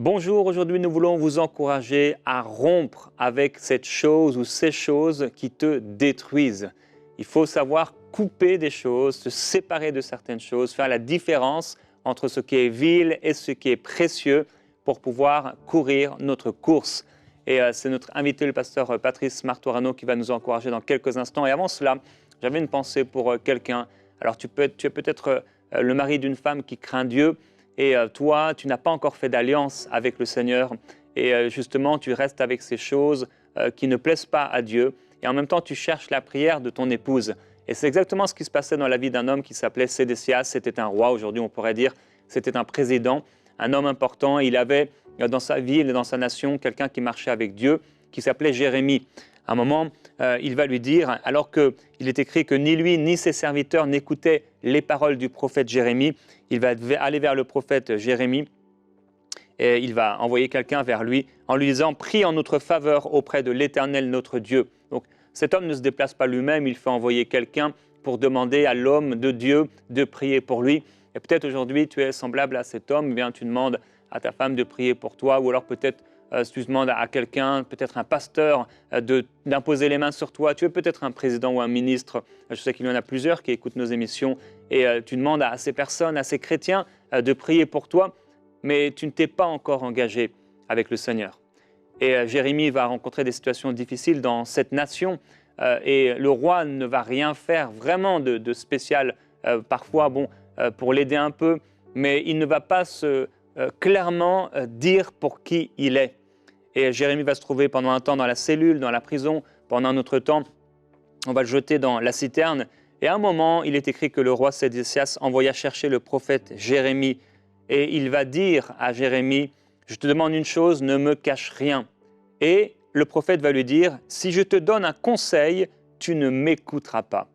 Bonjour, aujourd'hui nous voulons vous encourager à rompre avec cette chose ou ces choses qui te détruisent. Il faut savoir couper des choses, se séparer de certaines choses, faire la différence entre ce qui est vil et ce qui est précieux pour pouvoir courir notre course. Et c'est notre invité, le pasteur Patrice Martorano, qui va nous encourager dans quelques instants. Et avant cela, j'avais une pensée pour quelqu'un. Alors tu es peut-être le mari d'une femme qui craint Dieu, et toi, tu n'as pas encore fait d'alliance avec le Seigneur et justement, tu restes avec ces choses qui ne plaisent pas à Dieu et en même temps, tu cherches la prière de ton épouse. Et c'est exactement ce qui se passait dans la vie d'un homme qui s'appelait Sédécias. C'était un roi, aujourd'hui on pourrait dire, c'était un président, un homme important. Il avait dans sa ville et dans sa nation quelqu'un qui marchait avec Dieu, qui s'appelait Jérémie. À un moment, il va lui dire, alors qu'il est écrit que ni lui ni ses serviteurs n'écoutaient les paroles du prophète Jérémie, il va aller vers le prophète Jérémie et il va envoyer quelqu'un vers lui en lui disant « Prie en notre faveur auprès de l'Éternel notre Dieu ». Donc cet homme ne se déplace pas lui-même, il fait envoyer quelqu'un pour demander à l'homme de Dieu de prier pour lui. Et peut-être aujourd'hui tu es semblable à cet homme, eh bien tu demandes à ta femme de prier pour toi, ou alors peut-être tu demandes à quelqu'un, peut-être un pasteur, d'imposer les mains sur toi. Tu es peut-être un président ou un ministre. Je sais qu'il y en a plusieurs qui écoutent nos émissions. Et tu demandes à ces personnes, à ces chrétiens, de prier pour toi. Mais tu ne t'es pas encore engagé avec le Seigneur. Et Jérémie va rencontrer des situations difficiles dans cette nation. Et le roi ne va rien faire vraiment de spécial. Parfois, pour l'aider un peu. Mais il ne va pas clairement dire pour qui il est. Et Jérémie va se trouver pendant un temps dans la cellule, dans la prison. Pendant un autre temps, on va le jeter dans la citerne. Et à un moment, il est écrit que le roi Sédécias envoya chercher le prophète Jérémie. Et il va dire à Jérémie, « Je te demande une chose, ne me cache rien. » Et le prophète va lui dire, « Si je te donne un conseil, tu ne m'écouteras pas. »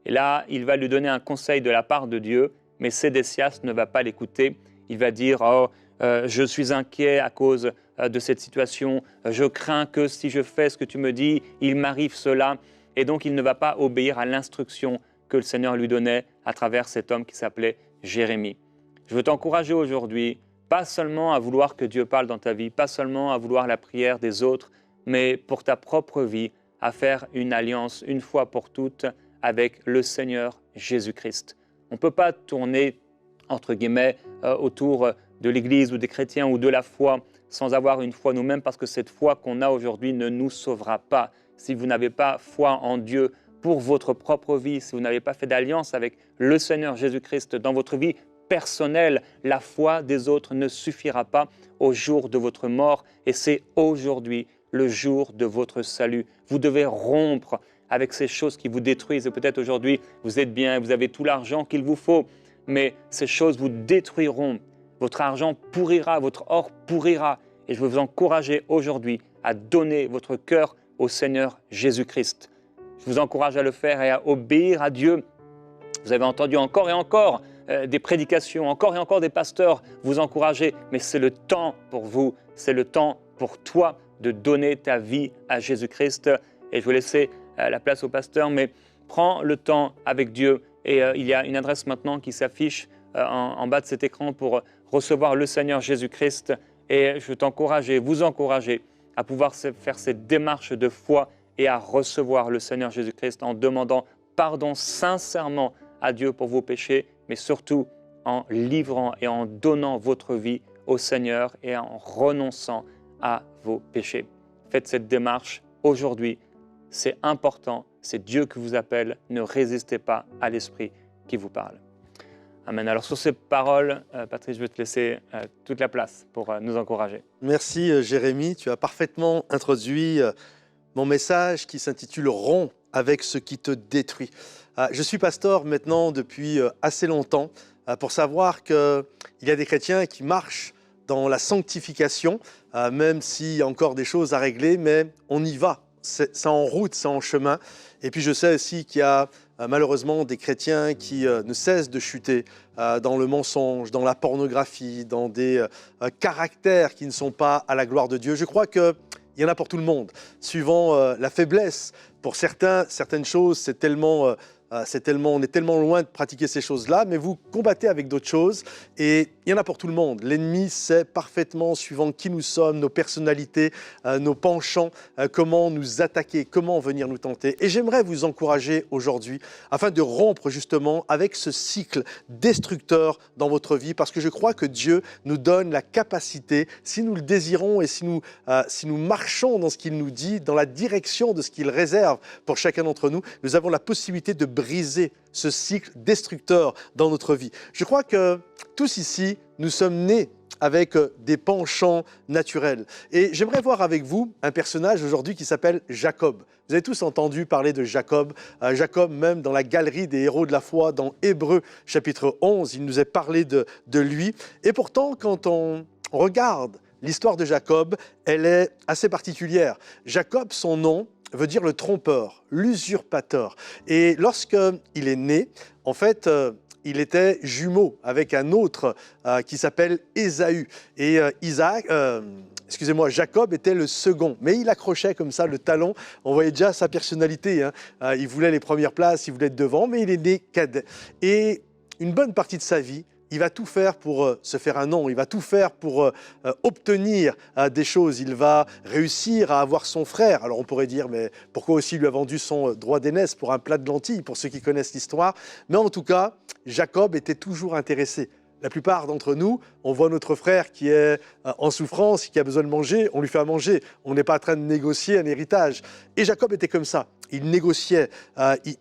Et là, il va lui donner un conseil de la part de Dieu, mais Sédécias ne va pas l'écouter. Il va dire, « Oh, je suis inquiet à cause de cette situation. Je crains que si je fais ce que tu me dis, il m'arrive cela. » Et donc, il ne va pas obéir à l'instruction que le Seigneur lui donnait à travers cet homme qui s'appelait Jérémie. Je veux t'encourager aujourd'hui, pas seulement à vouloir que Dieu parle dans ta vie, pas seulement à vouloir la prière des autres, mais pour ta propre vie, à faire une alliance une fois pour toutes avec le Seigneur Jésus-Christ. On ne peut pas tourner entre guillemets, autour de l'Église ou des chrétiens ou de la foi, sans avoir une foi nous-mêmes, parce que cette foi qu'on a aujourd'hui ne nous sauvera pas. Si vous n'avez pas foi en Dieu pour votre propre vie, si vous n'avez pas fait d'alliance avec le Seigneur Jésus-Christ dans votre vie personnelle, la foi des autres ne suffira pas au jour de votre mort. Et c'est aujourd'hui le jour de votre salut. Vous devez rompre avec ces choses qui vous détruisent. Et peut-être aujourd'hui, vous êtes bien, vous avez tout l'argent qu'il vous faut, mais ces choses vous détruiront. Votre argent pourrira, votre or pourrira. Et je veux vous encourager aujourd'hui à donner votre cœur au Seigneur Jésus-Christ. Je vous encourage à le faire et à obéir à Dieu. Vous avez entendu encore et encore des prédications, encore et encore des pasteurs vous encourager, mais c'est le temps pour vous, c'est le temps pour toi de donner ta vie à Jésus-Christ. Et je vais laisser la place au pasteur, mais prends le temps avec Dieu. Et il y a une adresse maintenant qui s'affiche en bas de cet écran pour recevoir le Seigneur Jésus-Christ. Et je veux t'encourager, vous encourager à pouvoir faire cette démarche de foi et à recevoir le Seigneur Jésus-Christ en demandant pardon sincèrement à Dieu pour vos péchés, mais surtout en livrant et en donnant votre vie au Seigneur et en renonçant à vos péchés. Faites cette démarche aujourd'hui, c'est important, c'est Dieu qui vous appelle, ne résistez pas à l'Esprit qui vous parle. Amen. Alors sur ces paroles, Patrice, je vais te laisser toute la place pour nous encourager. Merci Jérémie, tu as parfaitement introduit mon message qui s'intitule « Romps avec ce qui te détruit ». Je suis pasteur maintenant depuis assez longtemps pour savoir qu'il y a des chrétiens qui marchent dans la sanctification, même s'il y a encore des choses à régler, mais on y va, c'est en route, c'est en chemin. Et puis je sais aussi qu'il y a malheureusement des chrétiens qui ne cessent de chuter dans le mensonge, dans la pornographie, dans des caractères qui ne sont pas à la gloire de Dieu. Je crois qu'il y en a pour tout le monde, suivant la faiblesse. Pour certains, certaines choses, c'est tellement on est tellement loin de pratiquer ces choses-là, mais vous combattez avec d'autres choses et il y en a pour tout le monde. L'ennemi sait parfaitement, suivant qui nous sommes, nos personnalités, nos penchants, comment nous attaquer, comment venir nous tenter. Et j'aimerais vous encourager aujourd'hui afin de rompre justement avec ce cycle destructeur dans votre vie, parce que je crois que Dieu nous donne la capacité, si nous le désirons et si nous marchons dans ce qu'il nous dit, dans la direction de ce qu'il réserve pour chacun d'entre nous, nous avons la possibilité de briser ce cycle destructeur dans notre vie. Je crois que tous ici, nous sommes nés avec des penchants naturels. Et j'aimerais voir avec vous un personnage aujourd'hui qui s'appelle Jacob. Vous avez tous entendu parler de Jacob. Jacob, même dans la galerie des héros de la foi, dans Hébreux chapitre 11, il nous est parlé de lui. Et pourtant, quand on regarde l'histoire de Jacob, elle est assez particulière. Jacob, son nom, veut dire le trompeur, l'usurpateur. Et lorsqu'il est né, en fait, il était jumeau avec un autre qui s'appelle Ésaü. Et Jacob était le second, mais il accrochait comme ça le talon. On voyait déjà sa personnalité, hein. Il voulait les premières places, il voulait être devant, mais il est né cadet. Et une bonne partie de sa vie, il va tout faire pour se faire un nom, il va tout faire pour obtenir des choses. Il va réussir à avoir son frère. Alors on pourrait dire, mais pourquoi aussi il lui a vendu son droit d'aînesse pour un plat de lentilles, pour ceux qui connaissent l'histoire. Mais en tout cas, Jacob était toujours intéressé. La plupart d'entre nous, on voit notre frère qui est en souffrance, qui a besoin de manger, on lui fait à manger. On n'est pas en train de négocier un héritage. Et Jacob était comme ça. Il négociait,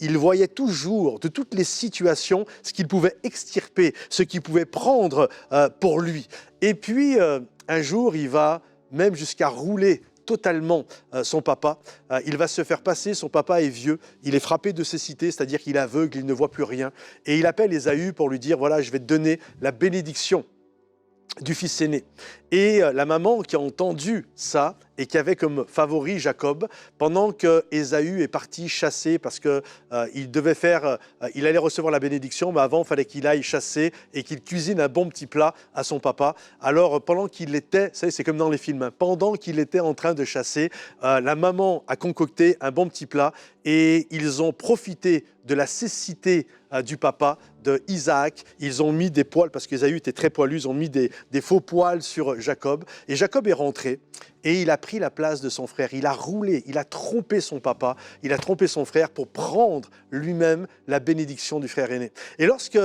il voyait toujours, de toutes les situations, ce qu'il pouvait extirper, ce qu'il pouvait prendre pour lui. Et puis, un jour, il va même jusqu'à rouler totalement son papa. Il va se faire passer, son papa est vieux, il est frappé de cécité, c'est-à-dire qu'il est aveugle, il ne voit plus rien. Et il appelle Ésaü pour lui dire, voilà, je vais te donner la bénédiction du fils aîné. Et la maman qui a entendu ça et qui avait comme favori Jacob, pendant que Ésaü est parti chasser parce que il allait recevoir la bénédiction, mais avant il fallait qu'il aille chasser et qu'il cuisine un bon petit plat à son papa. Alors pendant qu'il était, c'est comme dans les films, hein, pendant qu'il était en train de chasser, la maman a concocté un bon petit plat et ils ont profité de la cécité du papa, de Isaac. Ils ont mis des poils, parce qu'Ésaü était très poilu, ils ont mis des faux poils sur Jacob. Et Jacob est rentré et il a pris la place de son frère. Il a roulé, il a trompé son papa, il a trompé son frère pour prendre lui-même la bénédiction du frère aîné. Et lorsque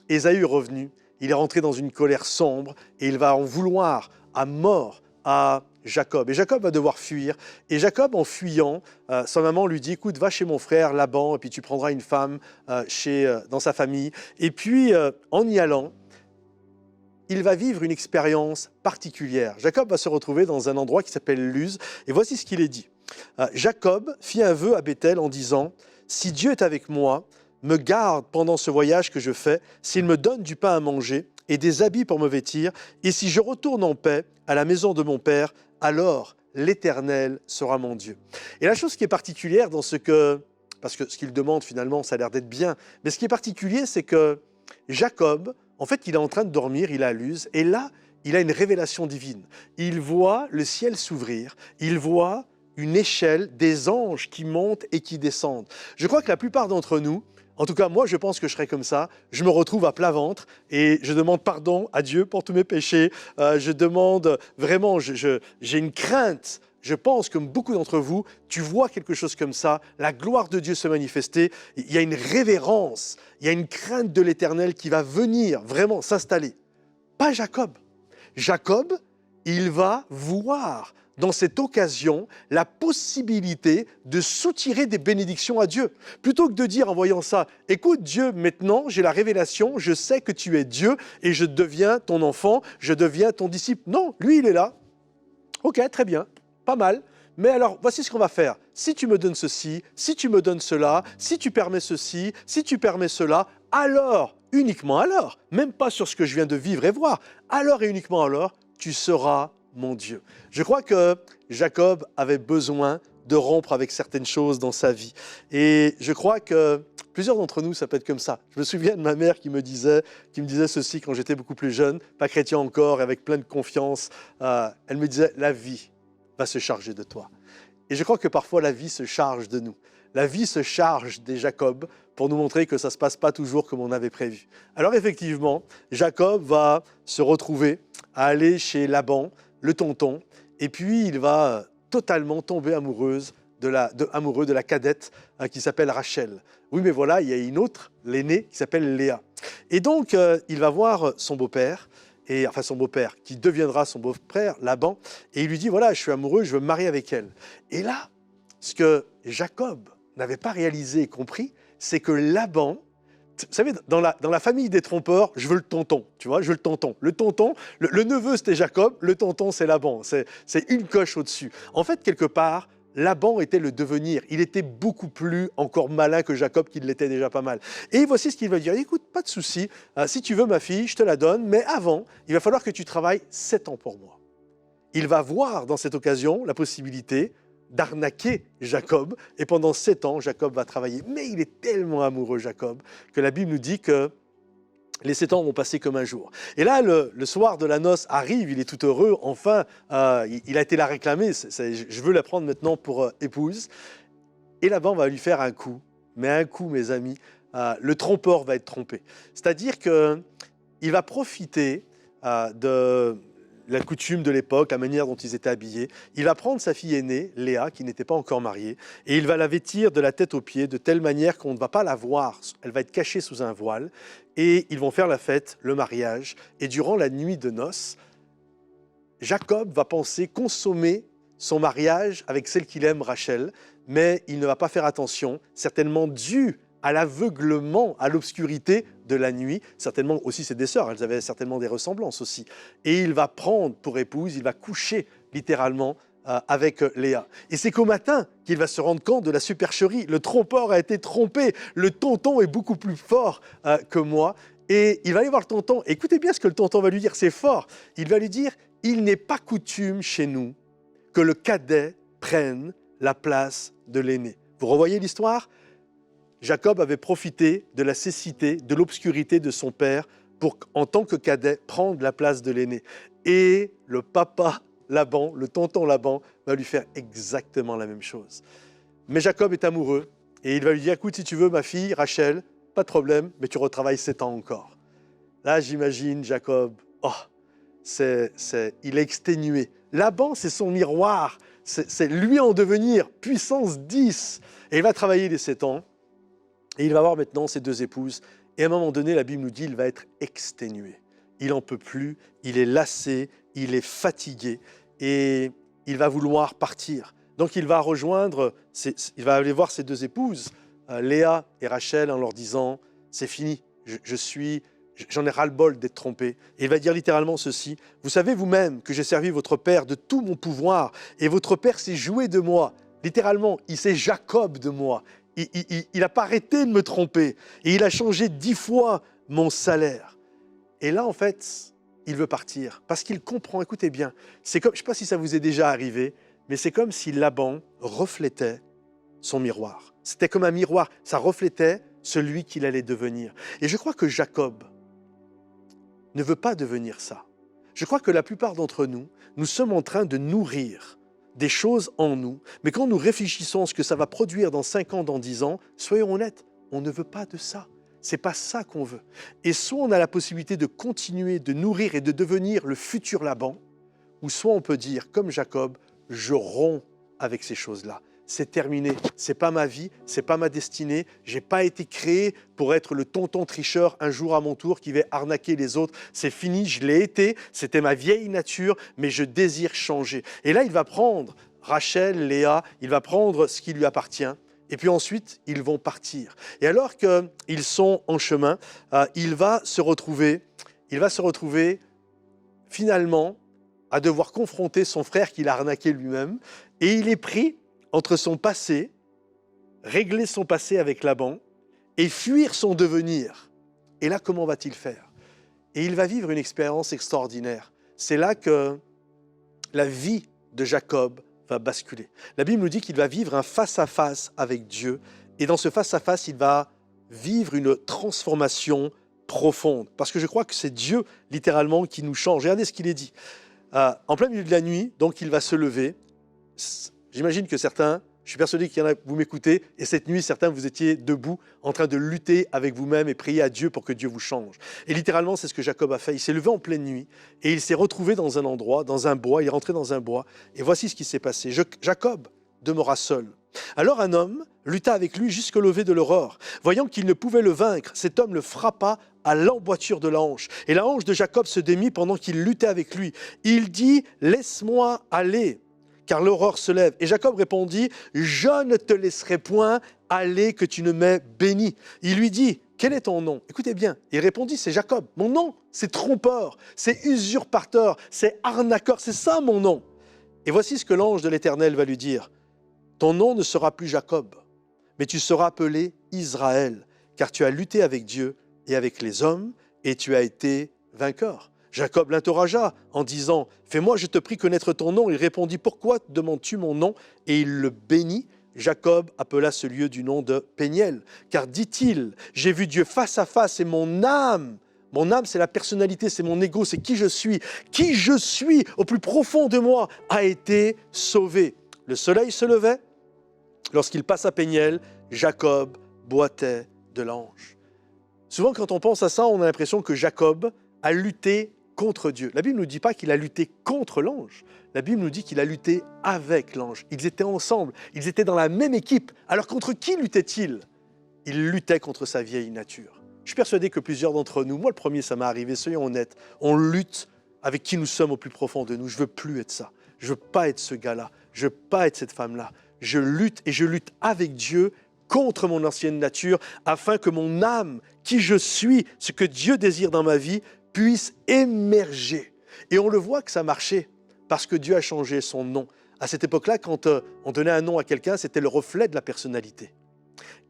Ésaü est revenu, il est rentré dans une colère sombre et il va en vouloir à mort à Jacob. Et Jacob va devoir fuir. Et Jacob, en fuyant, sa maman lui dit, écoute, va chez mon frère Laban et puis tu prendras une femme dans sa famille. Et puis, en y allant, il va vivre une expérience particulière. Jacob va se retrouver dans un endroit qui s'appelle Luz. Et voici ce qu'il est dit. Jacob fit un vœu à Béthel en disant, si Dieu est avec moi, me garde pendant ce voyage que je fais, s'il me donne du pain à manger et des habits pour me vêtir, et si je retourne en paix à la maison de mon père, alors l'Éternel sera mon Dieu. Et la chose qui est particulière dans parce que ce qu'il demande finalement, ça a l'air d'être bien, mais ce qui est particulier, c'est que Jacob, en fait, il est en train de dormir, il est à Luz, et là, il a une révélation divine. Il voit le ciel s'ouvrir, il voit une échelle, des anges qui montent et qui descendent. Je crois que la plupart d'entre nous, en tout cas, moi, je pense que je serai comme ça. Je me retrouve à plat ventre et je demande pardon à Dieu pour tous mes péchés. Je demande vraiment, j'ai une crainte. Je pense, comme beaucoup d'entre vous, tu vois quelque chose comme ça, la gloire de Dieu se manifester. Il y a une révérence, il y a une crainte de l'Éternel qui va venir vraiment s'installer. Pas Jacob. Jacob, il va voir dans cette occasion la possibilité de soutirer des bénédictions à Dieu. Plutôt que de dire en voyant ça, écoute Dieu, maintenant j'ai la révélation, je sais que tu es Dieu et je deviens ton enfant, je deviens ton disciple. Non, lui il est là. Ok, très bien, pas mal. Mais alors, voici ce qu'on va faire. Si tu me donnes ceci, si tu me donnes cela, si tu permets ceci, si tu permets cela, alors, uniquement alors, même pas sur ce que je viens de vivre et voir, alors et uniquement alors, tu seras mon Dieu. Je crois que Jacob avait besoin de rompre avec certaines choses dans sa vie. Et je crois que plusieurs d'entre nous, ça peut être comme ça. Je me souviens de ma mère qui me disait ceci quand j'étais beaucoup plus jeune, pas chrétien encore, avec plein de confiance. Elle me disait, la vie va se charger de toi. Et je crois que parfois la vie se charge de nous. la vie se charge des Jacob pour nous montrer que ça ne se passe pas toujours comme on avait prévu. Alors effectivement, Jacob va se retrouver à aller chez Laban, le tonton, et puis il va totalement tomber amoureux de la cadette qui s'appelle Rachel. Oui, mais voilà, il y a une autre, l'aînée, qui s'appelle Léa. Et donc, il va voir son beau-père, son beau-père, qui deviendra son beau-frère, Laban, et il lui dit, voilà, je suis amoureux, je veux me marier avec elle. Et là, ce que Jacob n'avait pas réalisé et compris, c'est que Laban, vous savez, dans la famille des trompeurs, je veux le tonton, tu vois, je veux le tonton. Le tonton, le neveu, c'était Jacob, le tonton, c'est Laban. C'est une coche au-dessus. En fait, quelque part, Laban était le devenir. Il était beaucoup plus encore malin que Jacob, qui l'était déjà pas mal. Et voici ce qu'il va dire. Écoute, pas de souci, si tu veux ma fille, je te la donne, mais avant, il va falloir que tu travailles 7 ans pour moi. Il va voir dans cette occasion la possibilité d'arnaquer Jacob. Et pendant 7 ans, Jacob va travailler. Mais il est tellement amoureux, Jacob, que la Bible nous dit que les 7 ans vont passer comme un jour. Et là, le soir de la noce arrive, il est tout heureux. Enfin, il a été la réclamer. Je veux la prendre maintenant pour épouse. Et Laban va lui faire un coup. Mais un coup, mes amis, le trompeur va être trompé. C'est-à-dire qu'il va profiter de la coutume de l'époque, la manière dont ils étaient habillés. Il va prendre sa fille aînée, Léa, qui n'était pas encore mariée, et il va la vêtir de la tête aux pieds, de telle manière qu'on ne va pas la voir. Elle va être cachée sous un voile, et ils vont faire la fête, le mariage. Et durant la nuit de noces, Jacob va penser consommer son mariage avec celle qu'il aime, Rachel, mais il ne va pas faire attention, certainement dû à l'aveuglement, à l'obscurité de la nuit. Certainement aussi ses deux sœurs, elles avaient certainement des ressemblances aussi. Et il va prendre pour épouse, il va coucher littéralement avec Léa. Et c'est qu'au matin qu'il va se rendre compte de la supercherie. Le trompeur a été trompé, le tonton est beaucoup plus fort que moi. Et il va aller voir le tonton. Écoutez bien ce que le tonton va lui dire, c'est fort. Il va lui dire, il n'est pas coutume chez nous que le cadet prenne la place de l'aîné. Vous revoyez l'histoire ? Jacob avait profité de la cécité, de l'obscurité de son père pour, en tant que cadet, prendre la place de l'aîné. Et le papa Laban, le tonton Laban, va lui faire exactement la même chose. Mais Jacob est amoureux et il va lui dire, écoute, si tu veux ma fille, Rachel, pas de problème, mais tu retravailles 7 ans encore. Là, j'imagine Jacob, il est exténué. Laban, c'est son miroir, c'est lui en devenir, puissance 10. Et il va travailler les 7 ans. Et il va avoir maintenant ses 2 épouses. Et à un moment donné, la Bible nous dit qu'il va être exténué. Il n'en peut plus, il est lassé, il est fatigué et il va vouloir partir. Donc il va aller voir ses 2 épouses, Léa et Rachel, en leur disant « c'est fini, j'en ai ras-le-bol d'être trompé ». Et il va dire littéralement ceci « Vous savez vous-même que j'ai servi votre père de tout mon pouvoir et votre père s'est joué de moi. » Littéralement, il s'est Jacob de moi. Il n'a pas arrêté de me tromper. Et il a changé 10 fois mon salaire. Et là, en fait, il veut partir. Parce qu'il comprend, écoutez bien, c'est comme, je ne sais pas si ça vous est déjà arrivé, mais c'est comme si Laban reflétait son miroir. C'était comme un miroir, ça reflétait celui qu'il allait devenir. Et je crois que Jacob ne veut pas devenir ça. Je crois que la plupart d'entre nous, nous sommes en train de nourrir des choses en nous, mais quand nous réfléchissons à ce que ça va produire dans 5 ans, dans 10 ans, soyons honnêtes, on ne veut pas de ça. C'est pas ça qu'on veut. Et soit on a la possibilité de continuer de nourrir et de devenir le futur Laban, ou soit on peut dire, comme Jacob, je romps avec ces choses-là. C'est terminé, c'est pas ma vie, c'est pas ma destinée, j'ai pas été créé pour être le tonton tricheur un jour à mon tour qui va arnaquer les autres. C'est fini, je l'ai été, c'était ma vieille nature, mais je désire changer. Et là, il va prendre Rachel, Léa, il va prendre ce qui lui appartient, et puis ensuite, ils vont partir. Et alors qu'ils sont en chemin, il va se retrouver finalement à devoir confronter son frère qu'il a arnaqué lui-même, et il est pris entre son passé, régler son passé avec Laban, et fuir son devenir. Et là, comment va-t-il faire? Et il va vivre une expérience extraordinaire. C'est là que la vie de Jacob va basculer. La Bible nous dit qu'il va vivre un face-à-face avec Dieu, et dans ce face-à-face, il va vivre une transformation profonde. Parce que je crois que c'est Dieu, littéralement, qui nous change. Regardez ce qu'il est dit. En plein milieu de la nuit, donc il va se lever. J'imagine que certains Je suis persuadé qu'il y en a, vous m'écoutez, et cette nuit, certains, vous étiez debout, en train de lutter avec vous-même et prier à Dieu pour que Dieu vous change. Et littéralement, c'est ce que Jacob a fait. Il s'est levé en pleine nuit, et il s'est retrouvé dans un endroit, dans un bois, il est rentré dans un bois, et voici ce qui s'est passé. Jacob demeura seul. Alors un homme lutta avec lui jusqu'au lever de l'aurore. Voyant qu'il ne pouvait le vaincre, cet homme le frappa à l'emboîture de la hanche. Et la hanche de Jacob se démit pendant qu'il luttait avec lui. Il dit, « Laisse-moi aller, car l'aurore se lève. » Et Jacob répondit, « Je ne te laisserai point aller que tu ne m'aies béni. » Il lui dit, « Quel est ton nom ?» Écoutez bien, il répondit, « C'est Jacob. Mon nom, c'est trompeur, c'est usurpateur, c'est arnaqueur, c'est ça mon nom. » Et voici ce que l'ange de l'Éternel va lui dire. « Ton nom ne sera plus Jacob, mais tu seras appelé Israël, car tu as lutté avec Dieu et avec les hommes, et tu as été vainqueur. » Jacob l'interrogea en disant, « Fais-moi, je te prie, connaître ton nom. » Il répondit, « Pourquoi demandes-tu mon nom ?» Et il le bénit. Jacob appela ce lieu du nom de Péniel, car dit-il, « J'ai vu Dieu face à face et mon âme, c'est la personnalité, c'est mon ego, c'est qui je suis au plus profond de moi, a été sauvé. » Le soleil se levait. Lorsqu'il passe à Péniel, Jacob boitait de l'ange. Souvent, quand on pense à ça, on a l'impression que Jacob a lutté contre Dieu. La Bible ne nous dit pas qu'il a lutté contre l'ange. La Bible nous dit qu'il a lutté avec l'ange. Ils étaient ensemble, ils étaient dans la même équipe. Alors contre qui luttait-il? Il luttait contre sa vieille nature. Je suis persuadé que plusieurs d'entre nous, moi le premier, ça m'est arrivé, soyons honnêtes, on lutte avec qui nous sommes au plus profond de nous. Je ne veux plus être ça. Je ne veux pas être ce gars-là. Je ne veux pas être cette femme-là. Je lutte et je lutte avec Dieu contre mon ancienne nature afin que mon âme, qui je suis, ce que Dieu désire dans ma vie, puisse émerger. Et on le voit que ça marchait parce que Dieu a changé son nom. À cette époque-là, quand on donnait un nom à quelqu'un, c'était le reflet de la personnalité.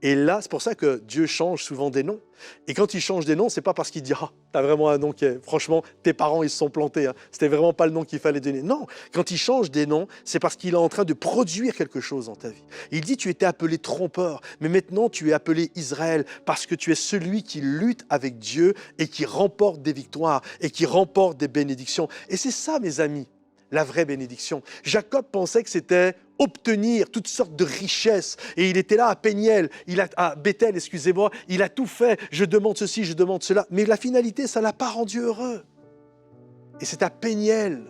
Et là, c'est pour ça que Dieu change souvent des noms. Et quand il change des noms, c'est pas parce qu'il dit « Ah, t'as vraiment un nom qui est... Franchement, tes parents, ils se sont plantés. Hein. C'était vraiment pas le nom qu'il fallait donner. » Non, quand il change des noms, c'est parce qu'il est en train de produire quelque chose dans ta vie. Il dit « Tu étais appelé trompeur, mais maintenant tu es appelé Israël parce que tu es celui qui lutte avec Dieu et qui remporte des victoires et qui remporte des bénédictions. » Et c'est ça, mes amis, la vraie bénédiction. Jacob pensait que c'était obtenir toutes sortes de richesses. Et il était là à Péniel, à Bethel, excusez-moi, il a tout fait. Je demande ceci, je demande cela. Mais la finalité, ça ne l'a pas rendu heureux. Et c'est à Péniel,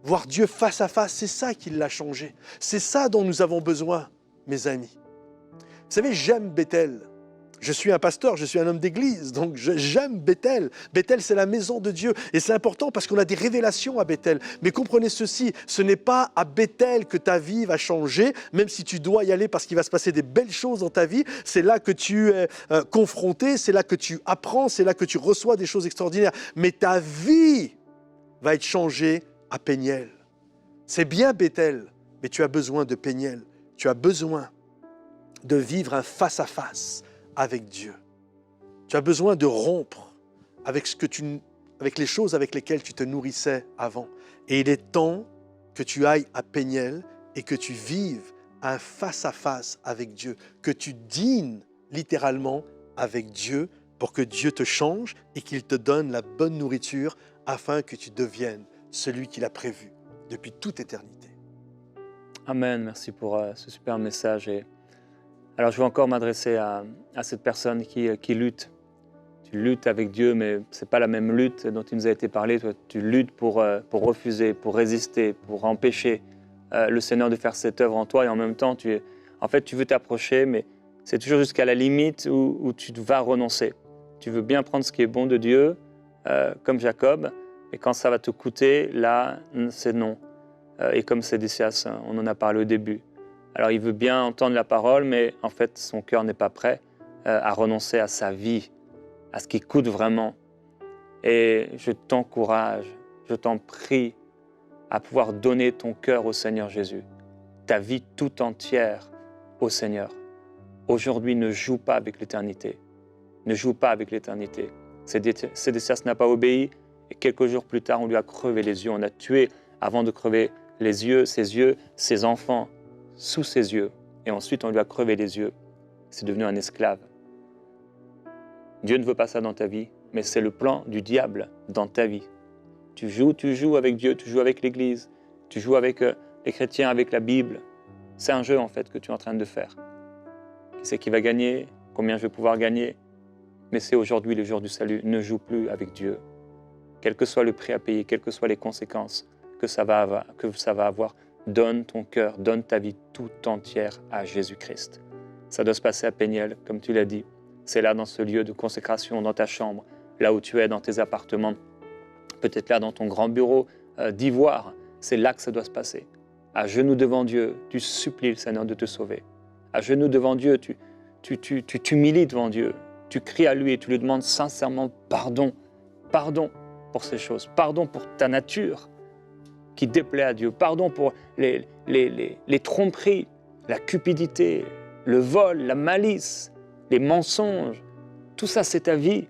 voir Dieu face à face, c'est ça qui l'a changé. C'est ça dont nous avons besoin, mes amis. Vous savez, j'aime Bethel. Je suis un pasteur, je suis un homme d'église, donc j'aime Bethel. Bethel, c'est la maison de Dieu. Et c'est important parce qu'on a des révélations à Bethel. Mais comprenez ceci, ce n'est pas à Bethel que ta vie va changer, même si tu dois y aller parce qu'il va se passer des belles choses dans ta vie. C'est là que tu es confronté, c'est là que tu apprends, c'est là que tu reçois des choses extraordinaires. Mais ta vie va être changée à Péniel. C'est bien Bethel, mais tu as besoin de Péniel. Tu as besoin de vivre un face-à-face avec Dieu. Tu as besoin de rompre avec les choses avec lesquelles tu te nourrissais avant. Et il est temps que tu ailles à Péniel et que tu vives un face-à-face avec Dieu, que tu dînes littéralement avec Dieu pour que Dieu te change et qu'il te donne la bonne nourriture afin que tu deviennes celui qu'il a prévu depuis toute éternité. Amen, merci pour ce super message. Alors, je vais encore m'adresser à cette personne qui lutte. Tu luttes avec Dieu, mais ce n'est pas la même lutte dont il nous a été parlé. Toi, tu luttes pour refuser, pour résister, pour empêcher le Seigneur de faire cette œuvre en toi. Et en même temps, tu veux t'approcher, mais c'est toujours jusqu'à la limite où tu vas renoncer. Tu veux bien prendre ce qui est bon de Dieu, comme Jacob, et quand ça va te coûter, là, c'est non. Et comme Sédécias, on en a parlé au début. Alors, il veut bien entendre la parole, mais en fait, son cœur n'est pas prêt à renoncer à sa vie, à ce qui coûte vraiment. Et je t'encourage, je t'en prie, à pouvoir donner ton cœur au Seigneur Jésus, ta vie tout entière au Seigneur. Aujourd'hui, ne joue pas avec l'éternité. Ne joue pas avec l'éternité. Sédécias n'a pas obéi, et quelques jours plus tard, on lui a crevé les yeux. On a tué, avant de crever les yeux, ses enfants, sous ses yeux, et ensuite on lui a crevé les yeux. C'est devenu un esclave. Dieu ne veut pas ça dans ta vie, mais c'est le plan du diable dans ta vie. Tu joues avec Dieu, tu joues avec l'Église, tu joues avec les chrétiens, avec la Bible, C'est un jeu en fait que tu es en train de faire. Qui c'est qui va gagner? Combien je vais pouvoir gagner? Mais c'est aujourd'hui le jour du salut. Ne joue plus avec Dieu. Quel que soit le prix à payer, quelles que soient les conséquences que ça va avoir, donne ton cœur, donne ta vie tout entière à Jésus-Christ. Ça doit se passer à Péniel, comme tu l'as dit. C'est là, dans ce lieu de consécration, dans ta chambre, là où tu es, dans tes appartements, peut-être là dans ton grand bureau d'ivoire. C'est là que ça doit se passer. À genoux devant Dieu, tu supplies le Seigneur de te sauver. À genoux devant Dieu, tu t'humilies devant Dieu. Tu cries à lui et tu lui demandes sincèrement pardon. Pardon pour ces choses. Pardon pour ta nature qui déplaît à Dieu. Pardon pour les tromperies, la cupidité, le vol, la malice, les mensonges. Tout ça, c'est ta vie.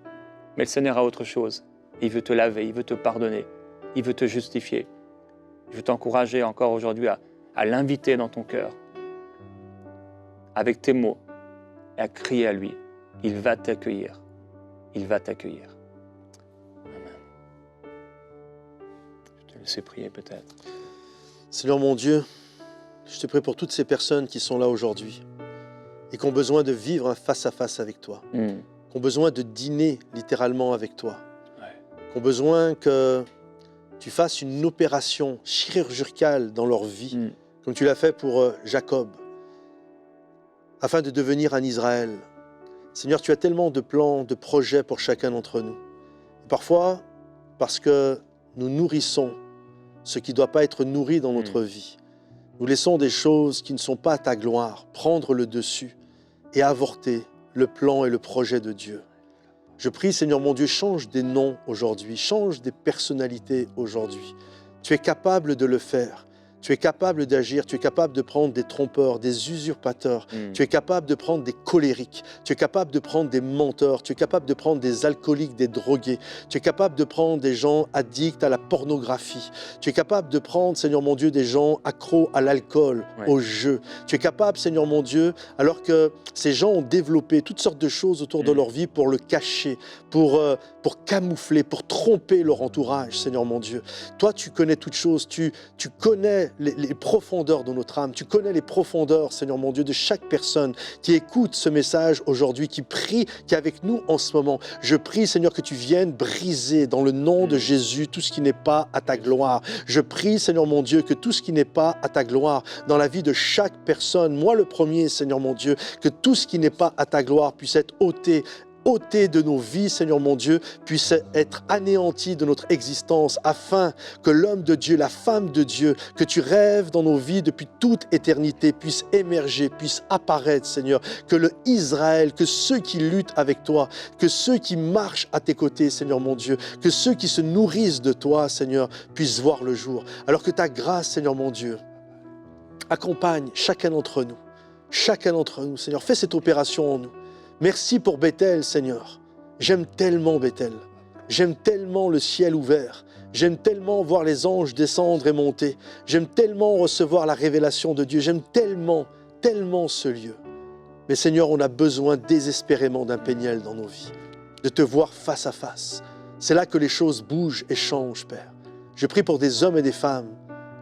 Mais le Seigneur a autre chose. Il veut te laver, il veut te pardonner, il veut te justifier. Je veux t'encourager encore aujourd'hui à l'inviter dans ton cœur, avec tes mots, et à crier à lui. Il va t'accueillir. Il va t'accueillir. Amen. Je te laisse prier peut-être. Seigneur mon Dieu, je te prie pour toutes ces personnes qui sont là aujourd'hui et qui ont besoin de vivre un face-à-face avec toi, qui ont besoin de dîner littéralement avec toi, qui ont besoin que tu fasses une opération chirurgicale dans leur vie, comme tu l'as fait pour Jacob, afin de devenir un Israël. Seigneur, tu as tellement de plans, de projets pour chacun d'entre nous. Parfois, parce que nous nourrissons ce qui ne doit pas être nourri dans notre vie, nous laissons des choses qui ne sont pas à ta gloire prendre le dessus et avorter le plan et le projet de Dieu. Je prie, Seigneur mon Dieu, change des noms aujourd'hui, change des personnalités aujourd'hui. Tu es capable de le faire. Tu es capable d'agir, tu es capable de prendre des trompeurs, des usurpateurs, tu es capable de prendre des colériques, tu es capable de prendre des menteurs, tu es capable de prendre des alcooliques, des drogués, tu es capable de prendre des gens addicts à la pornographie, tu es capable de prendre, Seigneur mon Dieu, des gens accros à l'alcool, au jeu. Tu es capable, Seigneur mon Dieu, alors que ces gens ont développé toutes sortes de choses autour de leur vie pour le cacher, pour camoufler, pour tromper leur entourage, Seigneur mon Dieu. Toi, tu connais toutes choses, tu connais les profondeurs de notre âme. Tu connais les profondeurs, Seigneur mon Dieu, de chaque personne qui écoute ce message aujourd'hui, qui prie, qui est avec nous en ce moment. Je prie, Seigneur, que tu viennes briser dans le nom de Jésus tout ce qui n'est pas à ta gloire. Je prie, Seigneur mon Dieu, que tout ce qui n'est pas à ta gloire dans la vie de chaque personne, moi le premier, Seigneur mon Dieu, que tout ce qui n'est pas à ta gloire puisse être ôté de nos vies, Seigneur mon Dieu, puisse être anéanti de notre existence, afin que l'homme de Dieu, la femme de Dieu, que tu rêves dans nos vies depuis toute éternité, puisse émerger, puisse apparaître, Seigneur. Que le Israël, que ceux qui luttent avec toi, que ceux qui marchent à tes côtés, Seigneur mon Dieu, que ceux qui se nourrissent de toi, Seigneur, puissent voir le jour. Alors que ta grâce, Seigneur mon Dieu, accompagne chacun d'entre nous, Seigneur. Fais cette opération en nous. Merci pour Bethel, Seigneur. J'aime tellement Bethel. J'aime tellement le ciel ouvert. J'aime tellement voir les anges descendre et monter. J'aime tellement recevoir la révélation de Dieu. J'aime tellement, tellement ce lieu. Mais Seigneur, on a besoin désespérément d'un Péniel dans nos vies, de te voir face à face. C'est là que les choses bougent et changent, Père. Je prie pour des hommes et des femmes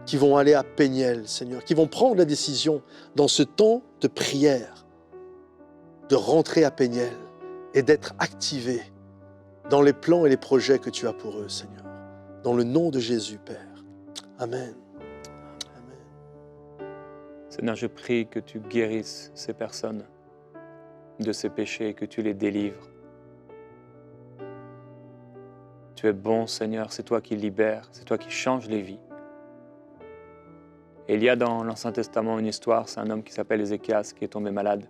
qui vont aller à Péniel, Seigneur, qui vont prendre la décision dans ce temps de prière, de rentrer à Péniel et d'être activés dans les plans et les projets que tu as pour eux, Seigneur. Dans le nom de Jésus, Père. Amen. Amen. Seigneur, je prie que tu guérisses ces personnes de ces péchés, que tu les délivres. Tu es bon, Seigneur, c'est toi qui libères, c'est toi qui changes les vies. Et il y a dans l'Ancien Testament une histoire, c'est un homme qui s'appelle Ézéchias qui est tombé malade.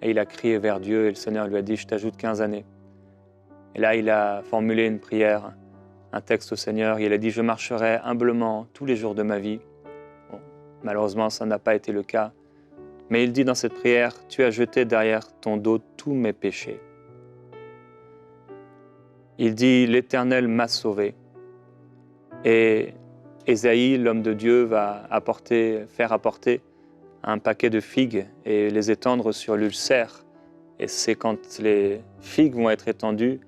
Et il a crié vers Dieu et le Seigneur lui a dit « Je t'ajoute 15 années ». Et là, il a formulé une prière, un texte au Seigneur. Il a dit « Je marcherai humblement tous les jours de ma vie ». Bon, malheureusement, ça n'a pas été le cas. Mais il dit dans cette prière « Tu as jeté derrière ton dos tous mes péchés ». Il dit « L'Éternel m'a sauvé ». Et Ésaïe, l'homme de Dieu, va faire apporter un paquet de figues et les étendre sur l'ulcère. Et c'est quand les figues vont être étendues,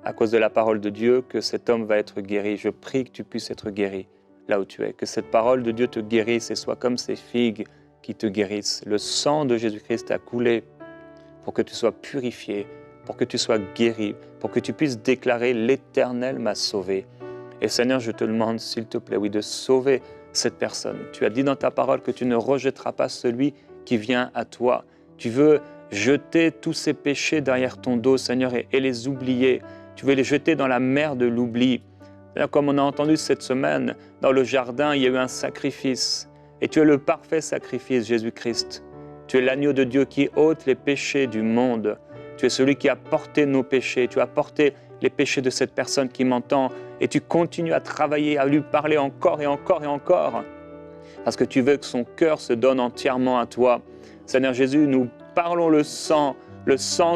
à cause de la parole de Dieu, que cet homme va être guéri. Je prie que tu puisses être guéri là où tu es, que cette parole de Dieu te guérisse et soit comme ces figues qui te guérisse. Le sang de Jésus-Christ a coulé pour que tu sois purifié, pour que tu sois guéri, pour que tu puisses déclarer « l'Éternel m'a sauvé ». Et Seigneur, je te demande, s'il te plaît, oui, de sauver cette personne. Tu as dit dans ta parole que tu ne rejetteras pas celui qui vient à toi. Tu veux jeter tous ces péchés derrière ton dos, Seigneur, et les oublier. Tu veux les jeter dans la mer de l'oubli. Comme on a entendu cette semaine, dans le jardin, il y a eu un sacrifice. Et tu es le parfait sacrifice, Jésus-Christ. Tu es l'agneau de Dieu qui ôte les péchés du monde. Tu es celui qui a porté nos péchés. Tu as porté les péchés de cette personne qui m'entend. Et tu continues à travailler, à lui parler encore et encore et encore. Parce que tu veux que son cœur se donne entièrement à toi. Seigneur Jésus, nous parlons le sang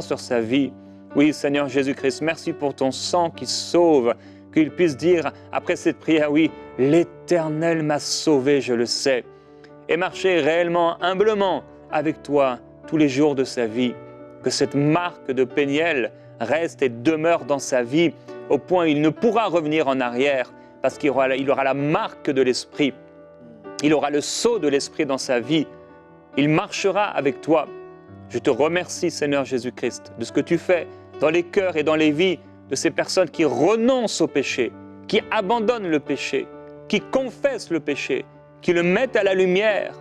sur sa vie. Oui, Seigneur Jésus-Christ, merci pour ton sang qui sauve. Qu'il puisse dire, après cette prière, oui, l'Éternel m'a sauvé, je le sais. Et marcher réellement, humblement avec toi tous les jours de sa vie. Que cette marque de Péniel reste et demeure dans sa vie, au point où il ne pourra revenir en arrière, parce qu'il aura la marque de l'Esprit. Il aura le sceau de l'Esprit dans sa vie. Il marchera avec toi. Je te remercie, Seigneur Jésus-Christ, de ce que tu fais dans les cœurs et dans les vies de ces personnes qui renoncent au péché, qui abandonnent le péché, qui confessent le péché, qui le mettent à la lumière.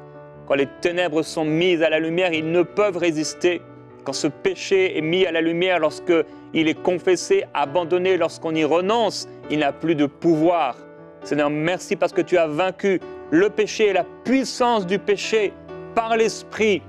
Quand les ténèbres sont mises à la lumière, ils ne peuvent résister. Quand ce péché est mis à la lumière, lorsqu'il est confessé, abandonné, lorsqu'on y renonce, il n'a plus de pouvoir. Seigneur, merci parce que tu as vaincu le péché et la puissance du péché par l'Esprit.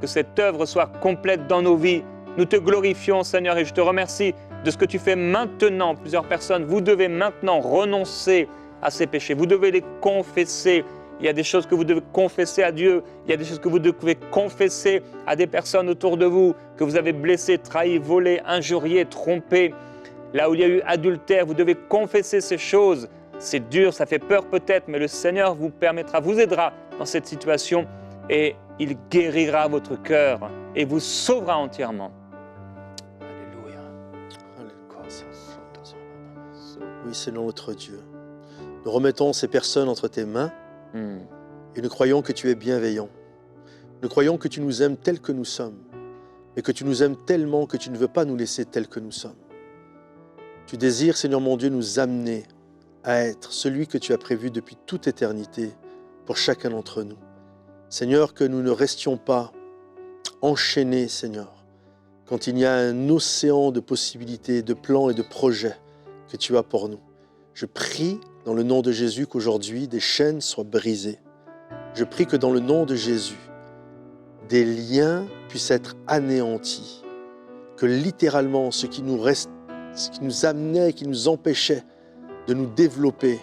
Que cette œuvre soit complète dans nos vies. Nous te glorifions, Seigneur, et je te remercie de ce que tu fais maintenant. Plusieurs personnes, vous devez maintenant renoncer à ces péchés. Vous devez les confesser. Il y a des choses que vous devez confesser à Dieu. Il y a des choses que vous devez confesser à des personnes autour de vous que vous avez blessées, trahies, volées, injuriées, trompées. Là où il y a eu adultère, vous devez confesser ces choses. C'est dur, ça fait peur peut-être, mais le Seigneur vous permettra, vous aidera dans cette situation et il guérira votre cœur et vous sauvera entièrement. Alléluia. Oui, Seigneur notre Dieu. Nous remettons ces personnes entre tes mains et nous croyons que tu es bienveillant. Nous croyons que tu nous aimes tels que nous sommes, mais que tu nous aimes tellement que tu ne veux pas nous laisser tels que nous sommes. Tu désires, Seigneur mon Dieu, nous amener à être celui que tu as prévu depuis toute éternité pour chacun d'entre nous. Seigneur, que nous ne restions pas enchaînés, Seigneur, quand il y a un océan de possibilités, de plans et de projets que tu as pour nous. Je prie dans le nom de Jésus qu'aujourd'hui des chaînes soient brisées. Je prie que dans le nom de Jésus, des liens puissent être anéantis, que littéralement ce qui nous amenait, qui nous empêchait de nous développer,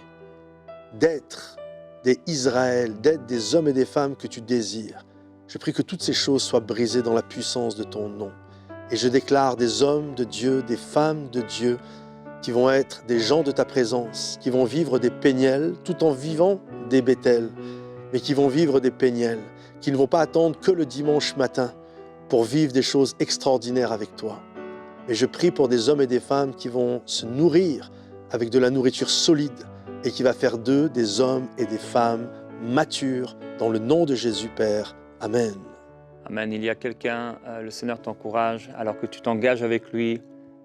d'être des Israël, d'être des hommes et des femmes que tu désires. Je prie que toutes ces choses soient brisées dans la puissance de ton nom. Et je déclare des hommes de Dieu, des femmes de Dieu, qui vont être des gens de ta présence, qui vont vivre des Péniels, tout en vivant des Béthel, mais qui vont vivre des Péniels, qui ne vont pas attendre que le dimanche matin pour vivre des choses extraordinaires avec toi. Mais je prie pour des hommes et des femmes qui vont se nourrir avec de la nourriture solide et qui va faire d'eux des hommes et des femmes matures dans le nom de Jésus, Père. Amen. Amen. Il y a quelqu'un, le Seigneur t'encourage, alors que tu t'engages avec lui,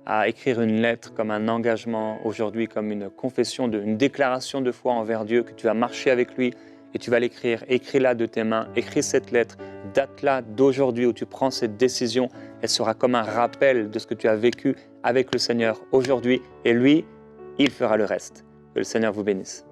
à écrire une lettre comme un engagement aujourd'hui, comme une confession, une déclaration de foi envers Dieu, que tu vas marcher avec lui et tu vas l'écrire. Écris-la de tes mains, écris cette lettre, date-la d'aujourd'hui où tu prends cette décision. Elle sera comme un rappel de ce que tu as vécu avec le Seigneur aujourd'hui et lui, il fera le reste. Que le Seigneur vous bénisse.